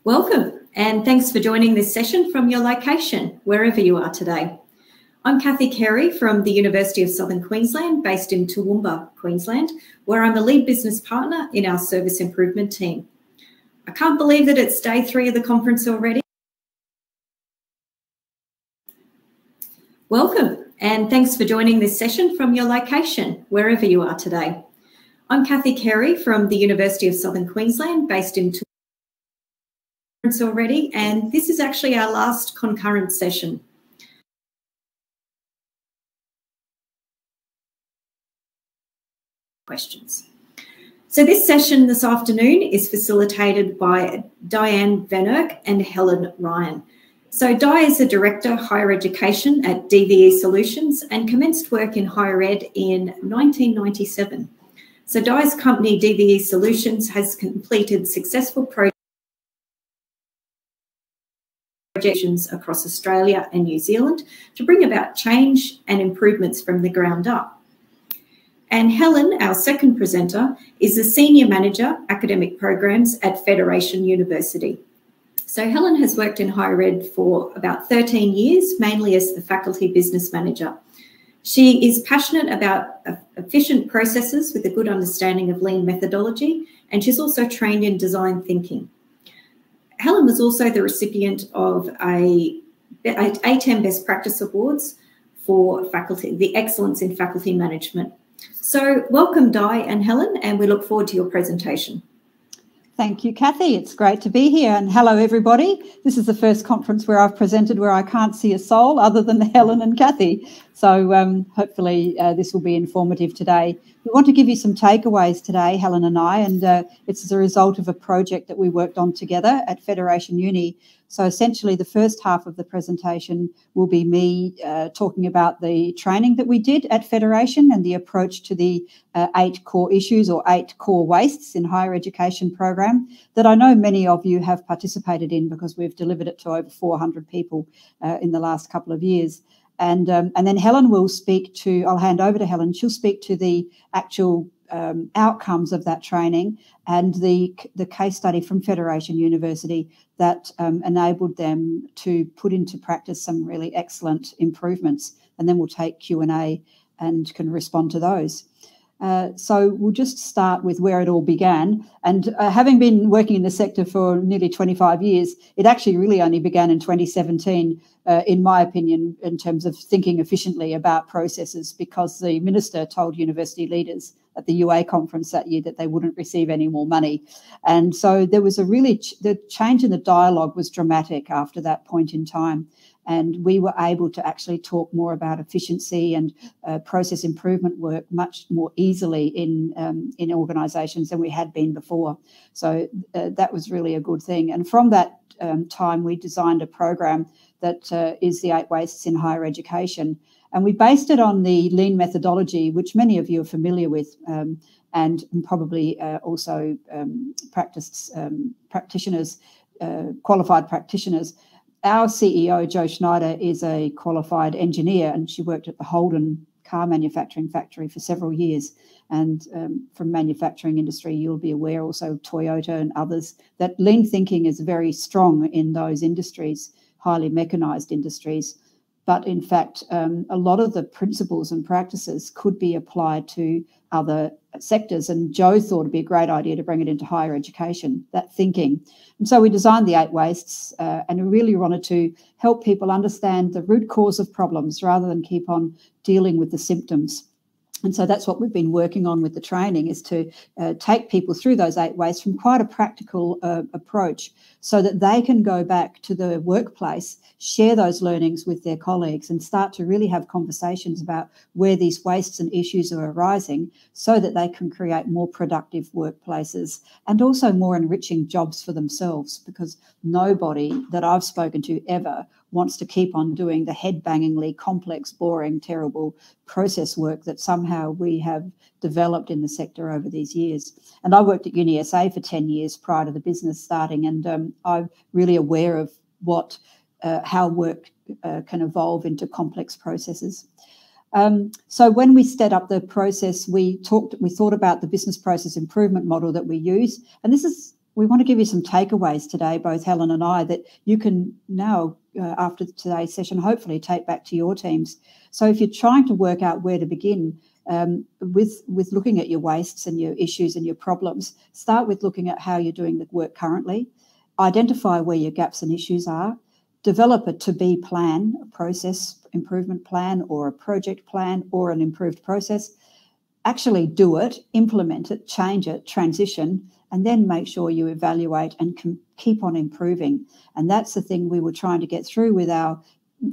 Welcome, and thanks for joining this session from your location, wherever you are today. I'm Kathy Carey from the University of Southern Queensland, based in Toowoomba, Queensland, where I'm a lead business partner in our service improvement team. I can't believe that it's day 3 of the conference already. Welcome, and thanks for joining this session from your location, wherever you are today. I'm Kathy Carey from the University of Southern Queensland, based in Toowoomba already, and this is actually our last concurrent session. Questions. So this session this afternoon is facilitated by Diane Van Erck and Helen Ryan. So Di is the Director Higher Education at DVE Solutions and commenced work in higher ed in 1997. So Di's company DVE Solutions has completed successful projects across Australia and New Zealand to bring about change and improvements from the ground up. And Helen, our second presenter, is the Senior Manager, Academic Programs at Federation University. So Helen has worked in higher ed for about 13 years, mainly as the Faculty Business Manager. She is passionate about efficient processes with a good understanding of lean methodology, and she's also trained in design thinking. Helen was also the recipient of a ATEM Best Practice Awards for faculty, the Excellence in Faculty Management. So welcome, Di and Helen, and we look forward to your presentation. Thank you, Kathy. It's great to be here. And hello, everybody. This is the first conference where I've presented where I can't see a soul other than Helen and Kathy. So hopefully this will be informative today. We want to give you some takeaways today, Helen and I, and it's as a result of a project that we worked on together at Federation Uni. So essentially the first half of the presentation will be me talking about the training that we did at Federation and the approach to the 8 core issues or 8 core wastes in higher education program that I know many of you have participated in because we've delivered it to over 400 people in the last couple of years. And then Helen will speak to, I'll hand over to Helen, she'll speak to the actual outcomes of that training and the case study from Federation University that enabled them to put into practice some really excellent improvements. And then we'll take Q&A and can respond to those. So we'll just start with where it all began. And having been working in the sector for nearly 25 years, it actually really only began in 2017, in my opinion, in terms of thinking efficiently about processes, because the minister told university leaders at the UA conference that year that they wouldn't receive any more money. And so there was a really, the change in the dialogue was dramatic after that point in time. And we were able to actually talk more about efficiency and process improvement work much more easily in organisations than we had been before. So that was really a good thing. And from that time, we designed a program that is the 8 wastes in higher education. And we based it on the lean methodology, which many of you are familiar with, and probably also practitioners, qualified practitioners. Our CEO, Jo Schneider, is a qualified engineer, and she worked at the Holden car manufacturing factory for several years. And from manufacturing industry, you'll be aware also Toyota and others that lean thinking is very strong in those industries, highly mechanised industries. But in fact, a lot of the principles and practices could be applied to other sectors. And Jo thought it'd be a great idea to bring it into higher education, that thinking. And so we designed the 8 wastes and we really wanted to help people understand the root cause of problems rather than keep on dealing with the symptoms. And so that's what we've been working on with the training, is to take people through those 8 wastes from quite a practical approach so that they can go back to the workplace, share those learnings with their colleagues and start to really have conversations about where these wastes and issues are arising so that they can create more productive workplaces and also more enriching jobs for themselves, because nobody that I've spoken to ever wants to keep on doing the head-bangingly complex, boring, terrible process work that somehow we have developed in the sector over these years. And I worked at UniSA for 10 years prior to the business starting, and I'm really aware of how work can evolve into complex processes. So when we set up the process, we thought about the business process improvement model that we use, and this is we want to give you some takeaways today, both Helen and I, that you can now, after today's session, hopefully take back to your teams. So if you're trying to work out where to begin with looking at your wastes and your issues and your problems, start with looking at how you're doing the work currently, identify where your gaps and issues are, develop a to-be plan, a process improvement plan or a project plan or an improved process, actually do it, implement it, change it, transition, and then make sure you evaluate and can keep on improving. And that's the thing we were trying to get through with our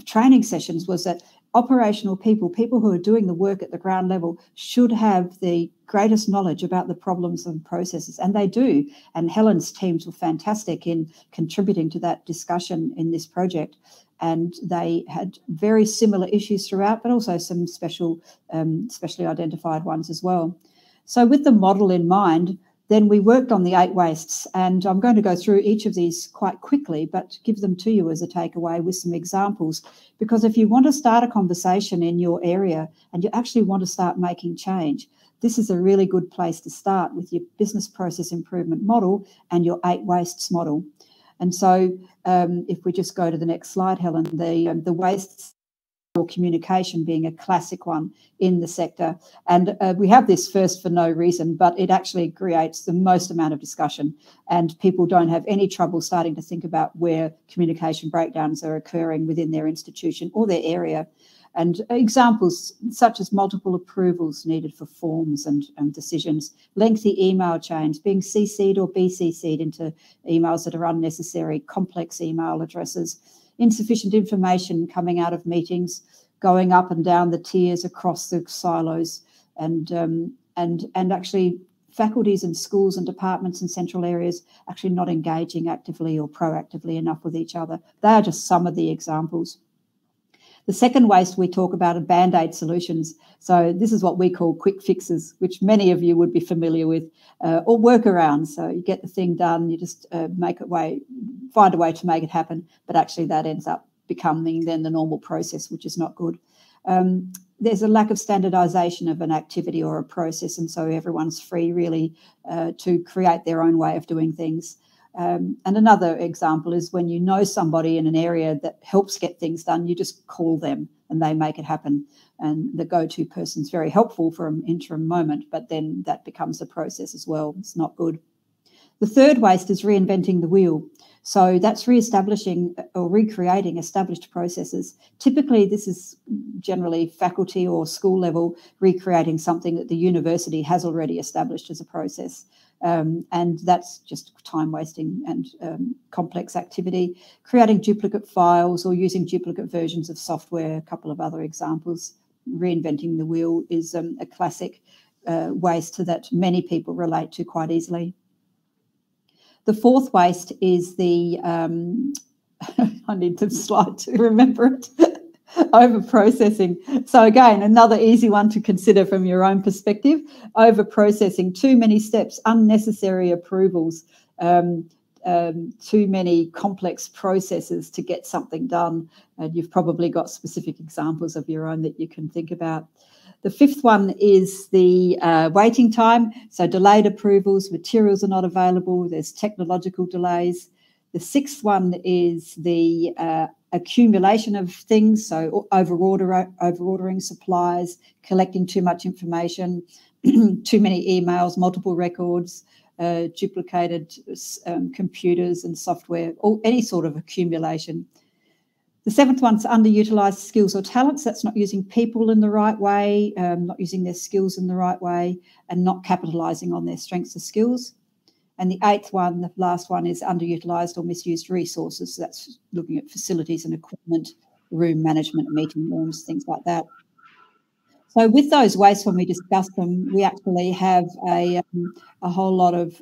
training sessions, was that operational people who are doing the work at the ground level, should have the greatest knowledge about the problems and processes, and they do. And Helen's teams were fantastic in contributing to that discussion in this project. And they had very similar issues throughout, but also some specially identified ones as well. So with the model in mind, then we worked on the 8 wastes, and I'm going to go through each of these quite quickly, but give them to you as a takeaway with some examples, because if you want to start a conversation in your area and you actually want to start making change, this is a really good place to start with your business process improvement model and your 8 wastes model. And so if we just go to the next slide, Helen, the wastes or communication being a classic one in the sector. And we have this first for no reason, but it actually creates the most amount of discussion, and people don't have any trouble starting to think about where communication breakdowns are occurring within their institution or their area. And examples such as multiple approvals needed for forms and decisions, lengthy email chains, being CC'd or BCC'd into emails that are unnecessary, complex email addresses, insufficient information coming out of meetings, going up and down the tiers across the silos, and actually faculties and schools and departments in central areas actually not engaging actively or proactively enough with each other. They are just some of the examples. The second waste we talk about are Band-Aid solutions. So this is what we call quick fixes, which many of you would be familiar with, or workarounds. So you get the thing done, you just find a way to make it happen, but actually that ends up becoming then the normal process, which is not good. There's a lack of standardisation of an activity or a process, and so everyone's free really to create their own way of doing things. And another example is when you know somebody in an area that helps get things done, you just call them and they make it happen. And the go-to person is very helpful for an interim moment, but then that becomes a process as well. It's not good. The third waste is reinventing the wheel. So that's re-establishing or recreating established processes. Typically, this is generally faculty or school level recreating something that the university has already established as a process. And that's just time wasting and complex activity, creating duplicate files or using duplicate versions of software. A couple of other examples. Reinventing the wheel is a classic waste that many people relate to quite easily. The fourth waste is the, I need the slide to remember it, over-processing. So again, another easy one to consider from your own perspective, over-processing, too many steps, unnecessary approvals, too many complex processes to get something done. And you've probably got specific examples of your own that you can think about. The fifth one is the waiting time. So delayed approvals, materials are not available, there's technological delays. The sixth one is the accumulation of things, so over-ordering supplies, collecting too much information, too many emails, multiple records, duplicated computers and software, any sort of accumulation. The seventh one's underutilised skills or talents. That's not using people in the right way, not using their skills in the right way, and not capitalising on their strengths or skills. And the eighth one, the last one, is underutilised or misused resources. So that's looking at facilities and equipment, room management, meeting rooms, things like that. So with those wastes, when we discuss them, we actually have a whole lot of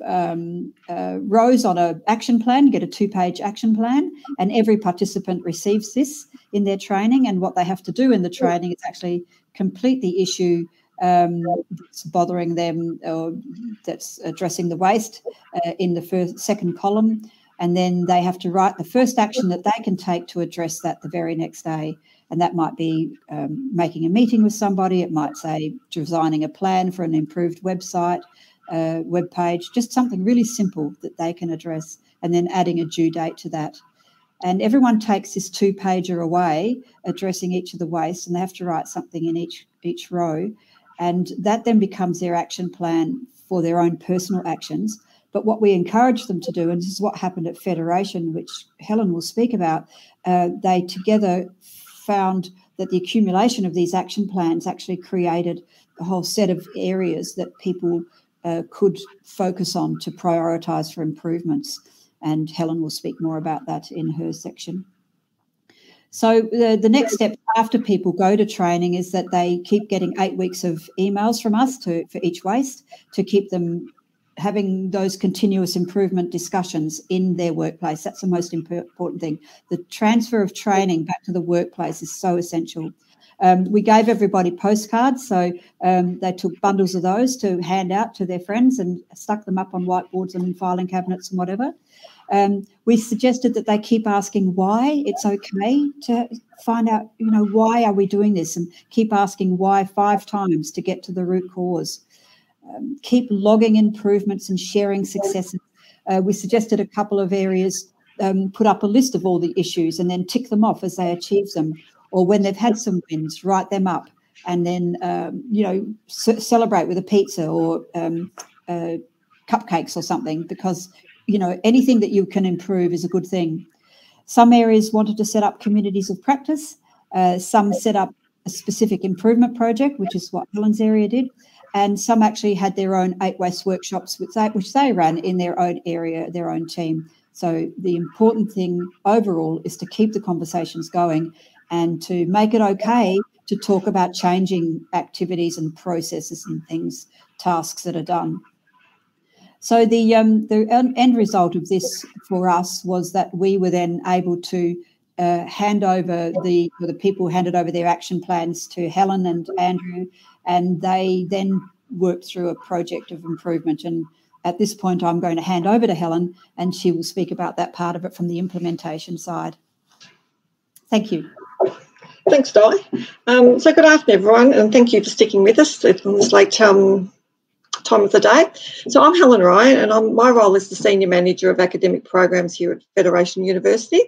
rows on an action plan, get a 2-page action plan, and every participant receives this in their training. And what they have to do in the training is actually complete the issue that's bothering them or that's addressing the waste in the second column. And then they have to write the first action that they can take to address that the very next day. And that might be making a meeting with somebody. It might say designing a plan for an improved website, webpage, just something really simple that they can address, and then adding a due date to that. And everyone takes this 2-pager away, addressing each of the wastes, and they have to write something in each row. And that then becomes their action plan for their own personal actions. But what we encourage them to do, and this is what happened at Federation, which Helen will speak about, they together found that the accumulation of these action plans actually created a whole set of areas that people could focus on to prioritise for improvements. And Helen will speak more about that in her section. So the next step after people go to training is that they keep getting 8 weeks of emails from us for each waste, to keep them having those continuous improvement discussions in their workplace. That's the most important thing. The transfer of training back to the workplace is so essential. We gave everybody postcards, so they took bundles of those to hand out to their friends and stuck them up on whiteboards and in filing cabinets and whatever. We suggested that they keep asking why. It's okay to find out, why are we doing this, and keep asking why 5 times to get to the root cause. Keep logging improvements and sharing successes. We suggested a couple of areas, put up a list of all the issues and then tick them off as they achieve them. Or when they've had some wins, write them up and then, celebrate with a pizza or cupcakes or something, because, anything that you can improve is a good thing. Some areas wanted to set up communities of practice. Some set up a specific improvement project, which is what Helen's area did. And some actually had their own 8 waste workshops, which they ran in their own area, their own team. So the important thing overall is to keep the conversations going and to make it okay to talk about changing activities and processes and things, tasks that are done. So the end result of this for us was that we were then able to hand over the people handed over their action plans to Helen and Andrew, and they then worked through a project of improvement. And at this point, I'm going to hand over to Helen, and she will speak about that part of it from the implementation side. Thank you. Thanks, Di. So good afternoon, everyone, and thank you for sticking with us at this late time of the day. So I'm Helen Ryan, and my role is the Senior Manager of Academic Programs here at Federation University.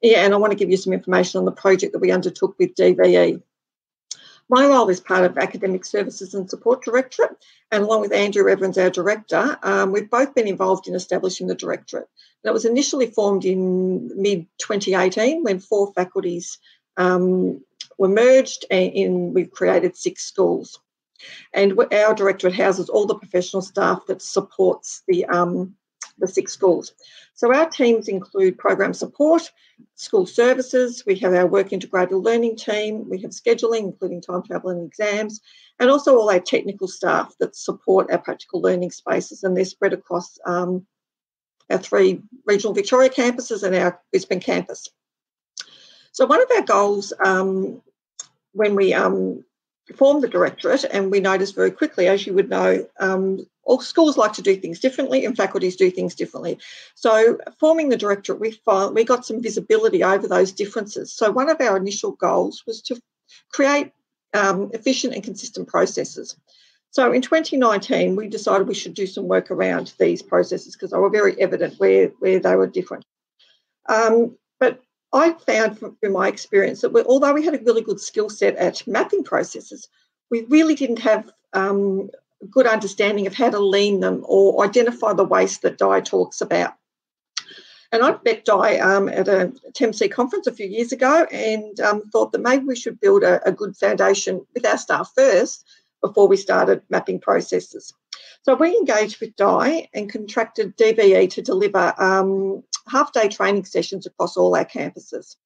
Yeah, and I want to give you some information on the project that we undertook with DVE. My role is part of Academic Services and Support Directorate, and along with Andrew Evans, our Director, we've both been involved in establishing the Directorate. And it was initially formed in mid-2018 when 4 faculties were merged, and we've created 6 schools. And our Directorate houses all the professional staff that supports the 6 schools. So our teams include program support, school services, we have our work integrated learning team, we have scheduling, including timetable and exams, and also all our technical staff that support our practical learning spaces, and they're spread across our 3 regional Victoria campuses and our Brisbane campus. So one of our goals when we formed the Directorate, and we noticed very quickly, as you would know, all schools like to do things differently and faculties do things differently. So forming the Directorate, we got some visibility over those differences. So one of our initial goals was to create efficient and consistent processes. So in 2019, we decided we should do some work around these processes because they were very evident where they were different. But I found from my experience that although we had a really good skill set at mapping processes, we really didn't have a good understanding of how to lean them or identify the waste that Di talks about. And I met Di at a TMC conference a few years ago and thought that maybe we should build a good foundation with our staff first before we started mapping processes. So we engaged with Di and contracted DVE to deliver half-day training sessions across all our campuses.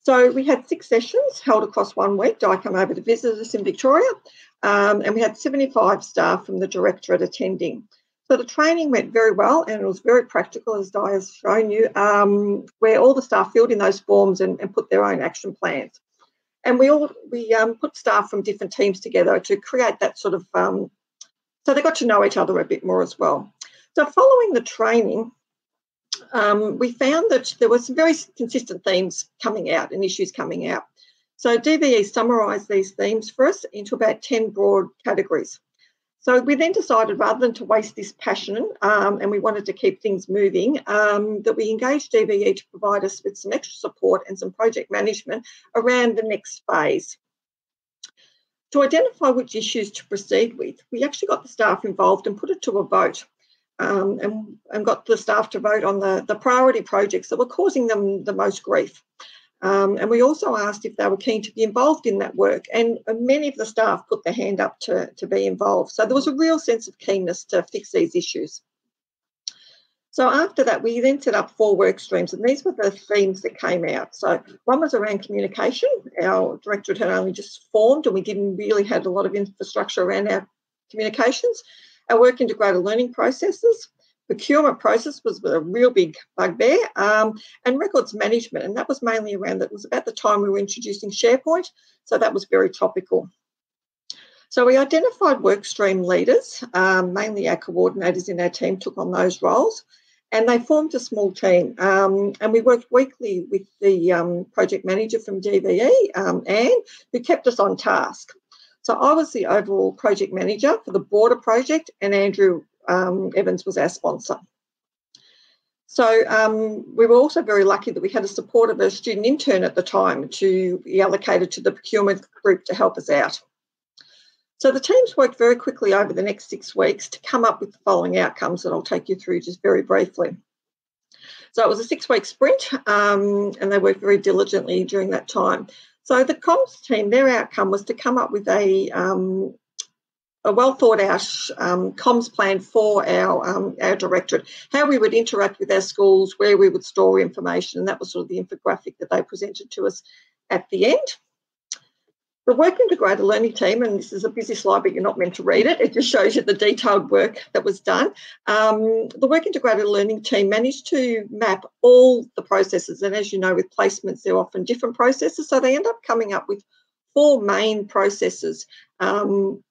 So we had 6 sessions held across 1 week. Di came over to visit us in Victoria, and we had 75 staff from the Directorate attending. So the training went very well, and it was very practical, as Di has shown you, where all the staff filled in those forms and put their own action plans. And we put staff from different teams together to create that sort of, so they got to know each other a bit more as well. So following the training, we found that there were some very consistent themes coming out and issues coming out. So DVE summarised these themes for us into about 10 broad categories. So we then decided, rather than to waste this passion, and we wanted to keep things moving, that we engaged DVE to provide us with some extra support and some project management around the next phase. To identify which issues to proceed with, we actually got the staff involved and put it to a vote, and got the staff to vote on the priority projects that were causing them the most grief. And we also asked if they were keen to be involved in that work, and many of the staff put their hand up to be involved. So there was a real sense of keenness to fix these issues. So after that, we then set up 4 work streams, and these were the themes that came out. So one was around communication. Our directorate had only just formed, and we didn't really have a lot of infrastructure around our communications. Our work integrated learning processes. Procurement process was a real big bugbear, and records management, and that was mainly around, that was about the time we were introducing SharePoint, so that was very topical. So we identified workstream leaders, mainly our coordinators in our team took on those roles, and they formed a small team, and we worked weekly with the project manager from DVE, Anne, who kept us on task. So I was the overall project manager for the broader project, and Andrew Evans was our sponsor. So we were also very lucky that we had a support of a student intern at the time to be allocated to the procurement group to help us out. So the teams worked very quickly over the next 6 weeks to come up with the following outcomes that I'll take you through just very briefly. So it was a 6-week sprint, and they worked very diligently during that time. So the comms team, their outcome was to come up with a well thought out comms plan for our directorate, how we would interact with our schools, where we would store information, and that was sort of the infographic that they presented to us at the end. The work integrated learning team, and this is a busy slide, but you're not meant to read it. It just shows you the detailed work that was done. The work integrated learning team managed to map all the processes, and as you know, with placements, they're often different processes, so they end up coming up with 4 main processes,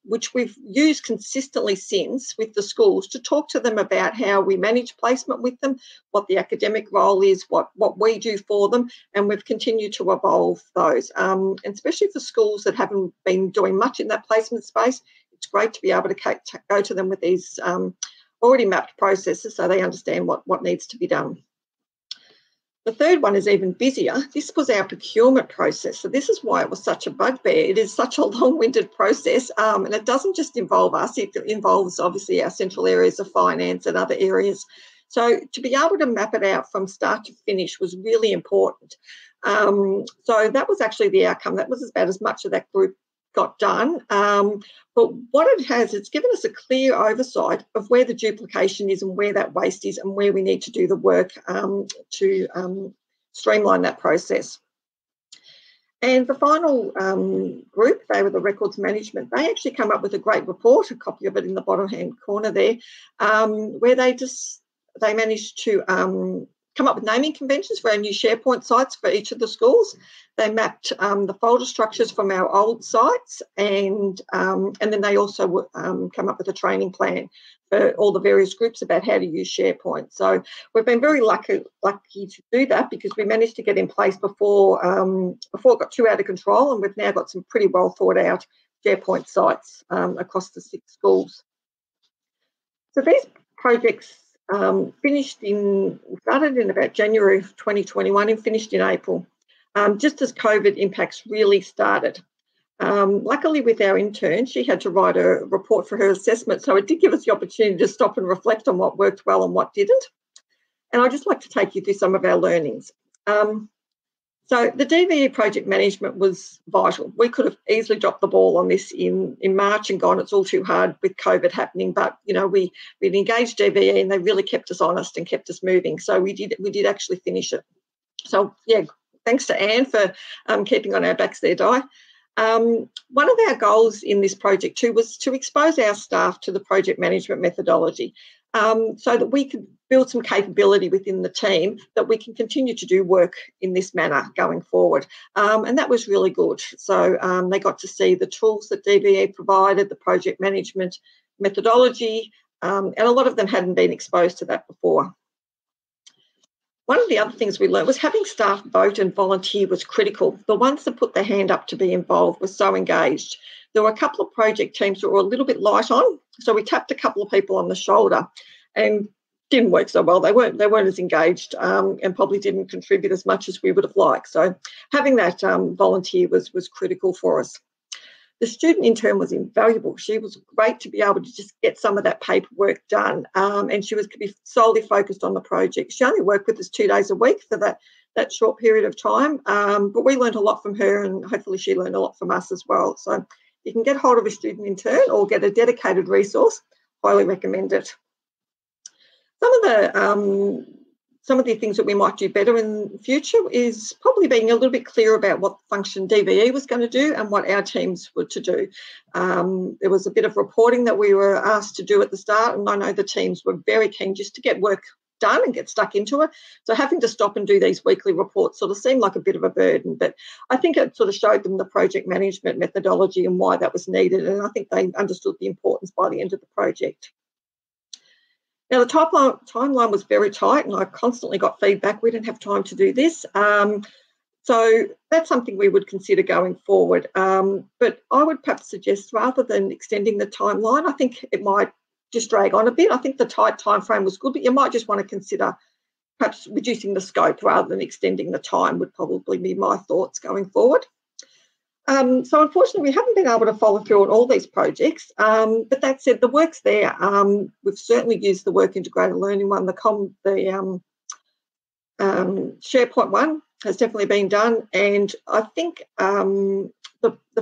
which we've used consistently since with the schools to talk to them about how we manage placement with them, what the academic role is, what we do for them, and we've continued to evolve those. And especially for schools that haven't been doing much in that placement space, it's great to be able to go to them with these already mapped processes so they understand what needs to be done. The third one is even busier. This was our procurement process. So this is why it was such a bugbear. It is such a long-winded process, and it doesn't just involve us. It involves, obviously, our central areas of finance and other areas. So to be able to map it out from start to finish was really important. So that was actually the outcome. That was about as much of that group got done. But what it has, it's given us a clear oversight of where the duplication is and where that waste is and where we need to do the work to streamline that process. And the final group, they were the records management. They actually come up with a great report, a copy of it in the bottom hand corner there, where they managed to come up with naming conventions for our new SharePoint sites for each of the schools. They mapped the folder structures from our old sites, and then they also come up with a training plan for all the various groups about how to use SharePoint. So we've been very lucky to do that, because we managed to get in place before it got too out of control, and we've now got some pretty well thought out SharePoint sites across the 6 schools. So these projects started in about January of 2021 and finished in April, just as COVID impacts really started. Luckily with our intern, she had to write a report for her assessment, so it did give us the opportunity to stop and reflect on what worked well and what didn't. And I'd just like to take you through some of our learnings. So the DVE project management was vital. We could have easily dropped the ball on this in March and gone, it's all too hard with COVID happening. But, you know, we'd engaged DVE and they really kept us honest and kept us moving. So we did actually finish it. So, yeah, thanks to Anne for keeping on our backs there, Di. One of our goals in this project too was to expose our staff to the project management methodology, so that we could build some capability within the team that we can continue to do work in this manner going forward. And that was really good. So they got to see the tools that DVE provided, the project management methodology, and a lot of them hadn't been exposed to that before. One of the other things we learned was having staff vote and volunteer was critical. The ones that put their hand up to be involved were so engaged. there were a couple of project teams that were a little bit light on. So we tapped a couple of people on the shoulder and didn't work so well. They weren't as engaged and probably didn't contribute as much as we would have liked. So having that volunteer was critical for us. The student intern was invaluable. She was great to be able to just get some of that paperwork done, and she could be solely focused on the project. She only worked with us 2 days a week for that short period of time, but we learned a lot from her, and hopefully she learned a lot from us as well. So you can get hold of a student intern or get a dedicated resource. Highly recommend it. Some of the things that we might do better in the future is probably being a little bit clear about what function DVE was going to do and what our teams were to do. There was a bit of reporting that we were asked to do at the start, and I know the teams were very keen just to get work done and get stuck into it. So having to stop and do these weekly reports sort of seemed like a bit of a burden, but I think it sort of showed them the project management methodology and why that was needed, and I think they understood the importance by the end of the project. Now, the timeline was very tight, and I constantly got feedback. We didn't have time to do this. So that's something we would consider going forward. But I would perhaps suggest, rather than extending the timeline, I think it might just drag on a bit. I think the tight time frame was good, but you might just want to consider perhaps reducing the scope rather than extending the time would probably be my thoughts going forward. So unfortunately, we haven't been able to follow through on all these projects, but that said, the work's there. We've certainly used the Work Integrated Learning one. The SharePoint one has definitely been done, and I think the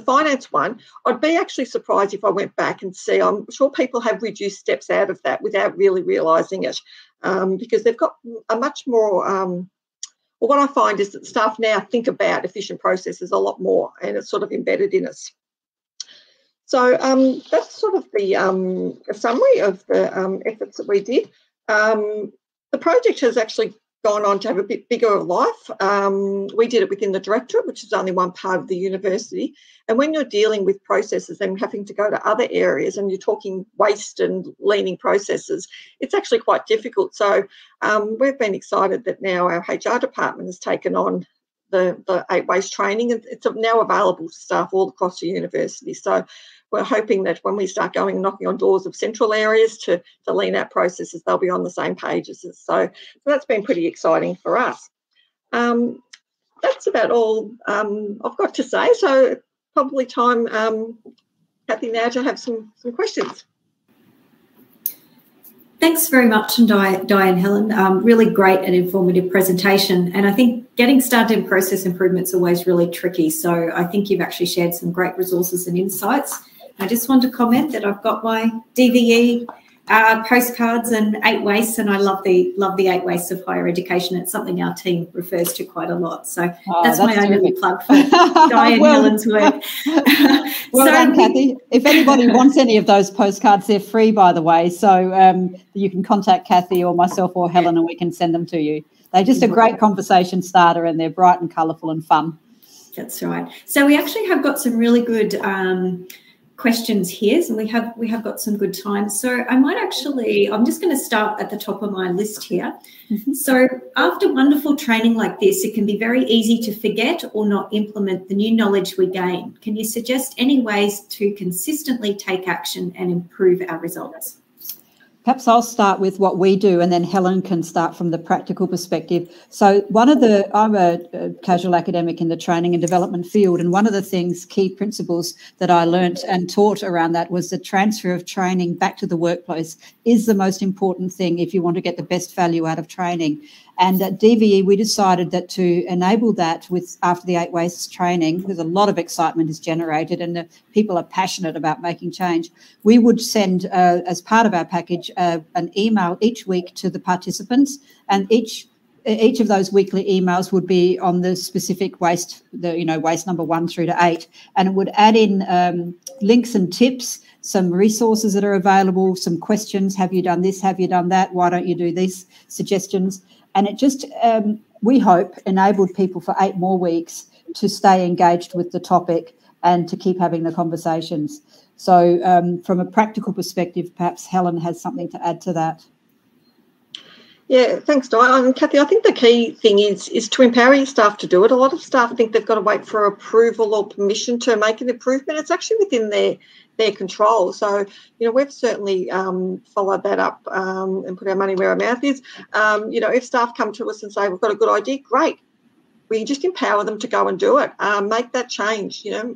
finance one, I'd be actually surprised if I went back and see. I'm sure people have reduced steps out of that without really realising it, because they've got a much more well, what I find is that staff now think about efficient processes a lot more, and it's sort of embedded in us. So that's sort of the summary of the efforts that we did. The project has actually gone on to have a bit bigger of life. We did it within the directorate, which is only one part of the university. And when you're dealing with processes and having to go to other areas and you're talking waste and leaning processes, it's actually quite difficult. So we've been excited that now our HR department has taken on the 8 waste training, and it's now available to staff all across the university. So we're hoping that when we start going knocking on doors of central areas to lean out processes, they'll be on the same page as us. So that's been pretty exciting for us. That's about all I've got to say. So probably time, Cathy, now to have some questions. Thanks very much, and Diane, Helen. Really great and informative presentation. And I think getting started in process improvement is always really tricky. So I think you've actually shared some great resources and insights. I just want to comment that I've got my DVE postcards and 8 wastes, and I love the 8 wastes of higher education. It's something our team refers to quite a lot. So that's my own little plug for Diane Helen's work. Well done, Cathy. If anybody wants any of those postcards, they're free, by the way. So you can contact Cathy or myself or Helen, and we can send them to you. They're just a great conversation starter, and they're bright and colourful and fun. That's right. So we actually have got some really good questions here, and we have got some good time. So I'm just going to start at the top of my list here. So after wonderful training like this, it can be very easy to forget or not implement the new knowledge we gain. Can you suggest any ways to consistently take action and improve our results? Perhaps I'll start with what we do, and then Helen can start from the practical perspective. So I'm a casual academic in the training and development field, and one of the key principles that I learnt and taught around that was the transfer of training back to the workplace is the most important thing if you want to get the best value out of training. And at DVE, we decided that to enable that after the 8 wastes training, because a lot of excitement is generated and the people are passionate about making change, we would send, as part of our package, an email each week to the participants, and each of those weekly emails would be on the specific waste, waste number 1 through to 8, and it would add in links and tips, some resources that are available, some questions, have you done this, have you done that, why don't you do this, suggestions. And it just, we hope, enabled people for 8 more weeks to stay engaged with the topic and to keep having the conversations. So from a practical perspective, perhaps Helen has something to add to that. Yeah, thanks, Di. And Kathy, I think the key thing is to empower your staff to do it. A lot of staff think they've got to wait for approval or permission to make an improvement. It's actually within their control. So, you know, we've certainly followed that up and put our money where our mouth is. You know, if staff come to us and say, we've got a good idea, great. We just empower them to go and do it. Make that change, you know.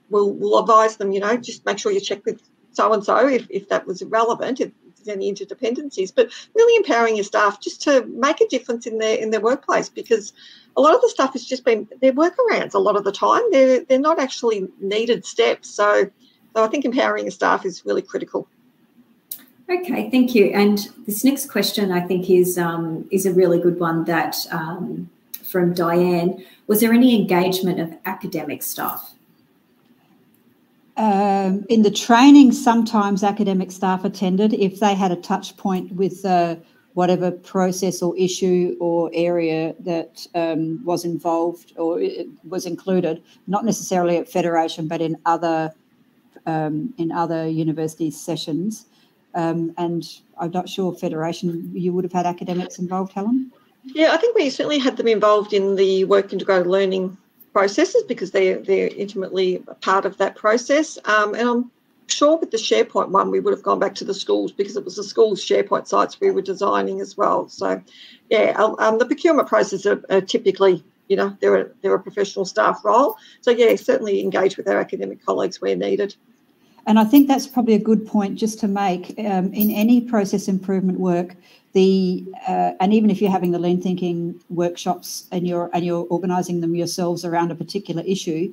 We'll advise them, you know, just make sure you check with so-and-so if that was relevant, if there's any interdependencies, but really empowering your staff just to make a difference in their workplace, because a lot of the stuff has just been their workarounds a lot of the time. They're not actually needed steps. So I think empowering your staff is really critical. Okay, thank you. And this next question, I think, is a really good one that from Diane. Was there any engagement of academic staff? In the training, sometimes academic staff attended if they had a touch point with whatever process or issue or area that was involved or was included, not necessarily at Federation, but in other university sessions. And I'm not sure Federation, you would have had academics involved, Helen? Yeah, I think we certainly had them involved in the work integrated learning processes because they're intimately a part of that process. And I'm sure with the SharePoint one, we would have gone back to the schools because it was the schools' SharePoint sites we were designing as well. So, yeah, the procurement process are typically, you know, they're a professional staff role. So, yeah, certainly engage with our academic colleagues where needed. And I think that's probably a good point just to make in any process improvement work. And even if you're having the lean thinking workshops and you're organising them yourselves around a particular issue,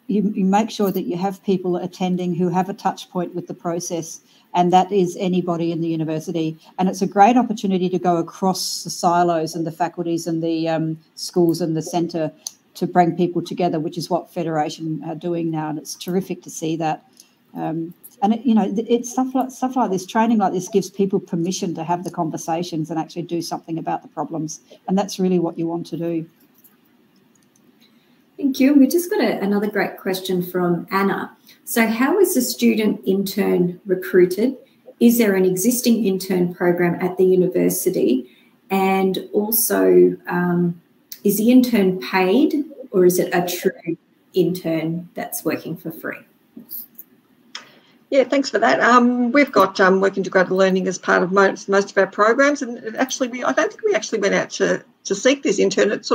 you make sure that you have people attending who have a touch point with the process, and that is anybody in the university. And it's a great opportunity to go across the silos and the faculties and the schools and the centre to bring people together, which is what Federation are doing now, and it's terrific to see that. And you know, it's stuff like this, training like this gives people permission to have the conversations and actually do something about the problems, and that's really what you want to do. Thank you. We just got another great question from Anna. So how is a student intern recruited? Is there an existing intern program at the university? And also, is the intern paid, or is it a true intern that's working for free? Yeah, thanks for that. We've got work integrated learning as part of most of our programs, and actually, I don't think we actually went out to seek this intern. It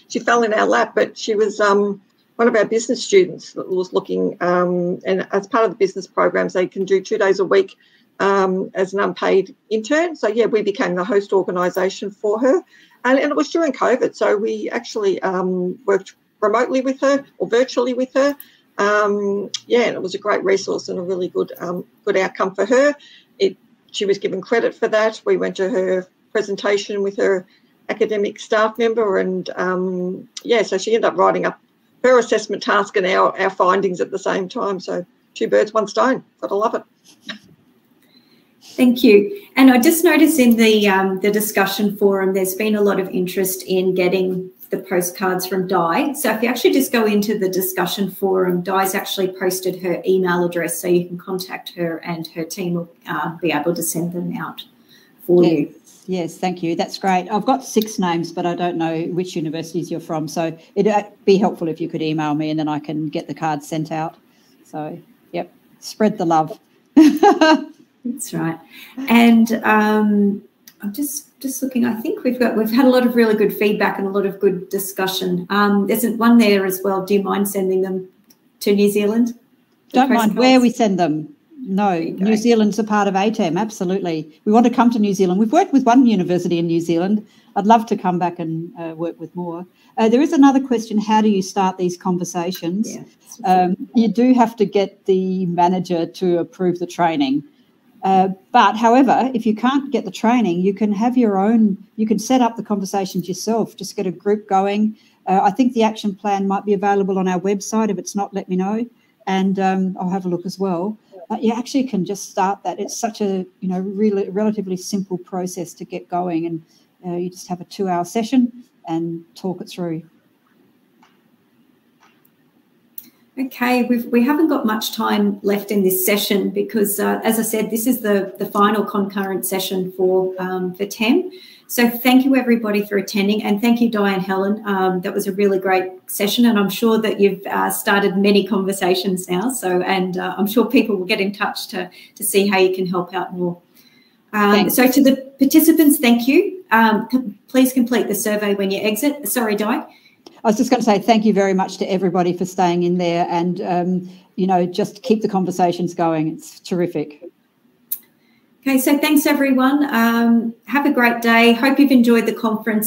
she fell in our lap, but she was one of our business students that was looking, and as part of the business programs, they can do 2 days a week as an unpaid intern. So yeah, we became the host organisation for her, and it was during COVID, so we actually worked remotely with her or virtually with her. Yeah, and it was a great resource and a really good outcome for her. She was given credit for that. We went to her presentation with her academic staff member, and yeah, so she ended up writing up her assessment task and our findings at the same time. So 2 birds, 1 stone. Gotta love it. Thank you. And I just noticed in the discussion forum, there's been a lot of interest in getting the postcards from Di. So if you actually just go into the discussion forum, Di's actually posted her email address, so you can contact her and her team will be able to send them out for you. Yes, thank you. That's great. I've got 6 names, but I don't know which universities you're from. So it'd be helpful if you could email me and then I can get the cards sent out. So, yep, spread the love. That's right. And I'm just looking. I think we've had a lot of really good feedback and a lot of good discussion. There's one there as well. Do you mind sending them to New Zealand? Don't mind where we send them. No, New Zealand's a part of ATEM, absolutely. We want to come to New Zealand. We've worked with one university in New Zealand. I'd love to come back and work with more. There is another question, how do you start these conversations? Yeah, you do have to get the manager to approve the training. But however, if you can't get the training, you can have your own, you can set up the conversations yourself, just get a group going. I think the action plan might be available on our website. If it's not, let me know. And I'll have a look as well. But you actually can just start that. It's such a, really relatively simple process to get going. And you just have a 2-hour session and talk it through. Okay, we haven't got much time left in this session because, as I said, this is the final concurrent session for TEM. So thank you everybody for attending, and thank you Di and Helen. That was a really great session, and I'm sure that you've started many conversations now. So, and I'm sure people will get in touch to see how you can help out more. So to the participants, thank you. Please complete the survey when you exit. Sorry, Di. I was just going to say thank you very much to everybody for staying in there, and you know, just keep the conversations going. It's terrific. Okay, so thanks everyone. Have a great day. Hope you've enjoyed the conference.